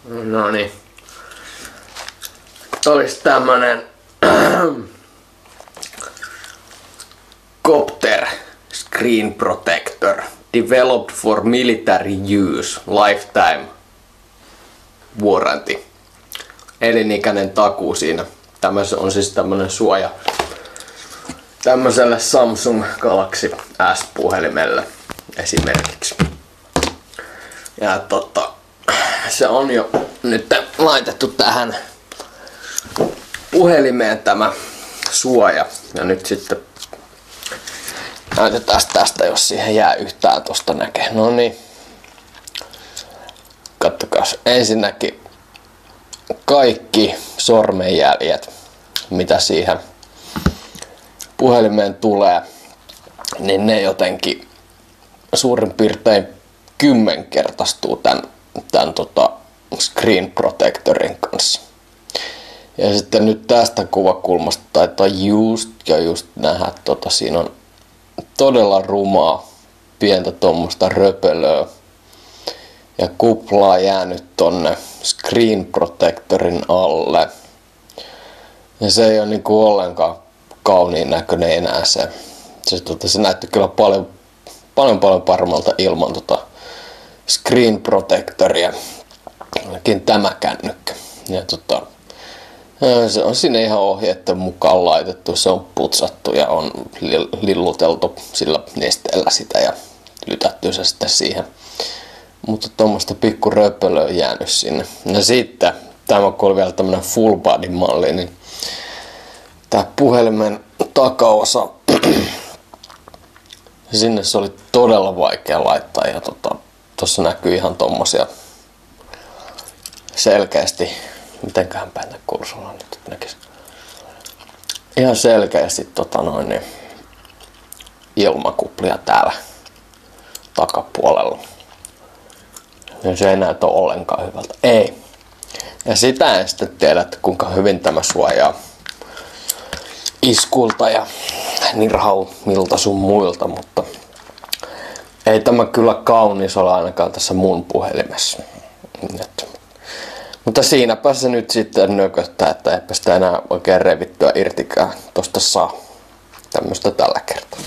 No niin. Olis tämmönen Copter Screen Protector developed for military use, lifetime warranty. Elinikäinen takuu siinä. Tämä on siis tämmönen suoja tämmöiselle Samsung Galaxy S-puhelimelle esimerkiksi. Ja se on jo nyt laitettu tähän puhelimeen tämä suoja. Ja nyt sitten näytetään tästä, jos siihen jää yhtään tosta näkee. No niin. Kattokas ensinnäkin kaikki sormenjäljet, mitä siihen puhelimeen tulee, niin ne jotenkin suurin piirtein 10-kertaistuu tämän Screen Protectorin kanssa. Ja sitten nyt tästä kuvakulmasta taitaa just nähdä, siinä on todella rumaa pientä tuommoista röpelöä ja kuplaa jäänyt tonne Screen Protectorin alle. Ja se ei ole niinku ollenkaan kauniin näköinen enää se. Se näytti kyllä paljon paremmalta ilman Screen Protectoria. Ainakin tämä kännykkä. Ja se on sinne ihan ohjeiden mukaan laitettu, se on putsattu ja on lilluteltu sillä nesteellä sitä ja lytätty se sitten siihen. Mutta tuommoista pikku röpölöä jäänyt sinne. Ja sitten, tämä kun oli vielä tämmönen full body malli, niin tää puhelimen takaosa, sinne se oli todella vaikea laittaa ja tossa näkyy ihan tommosia selkeästi, mitenköhän päin tää kursulla nyt näkis. Ihan selkeästi niin ilmakuplia täällä takapuolella. Ja se ei näytä ollenkaan hyvältä. Ei. Ja sitä en sitten tiedä, että kuinka hyvin tämä suojaa iskulta ja nirhaumilta sun muilta, mutta ei tämä kyllä kaunis ole ainakaan tässä mun puhelimessa. Mutta siinäpä se nyt sitten nököttää, että eipä sitä enää oikein revittyä irtikään tosta saa tämmöstä tällä kertaa.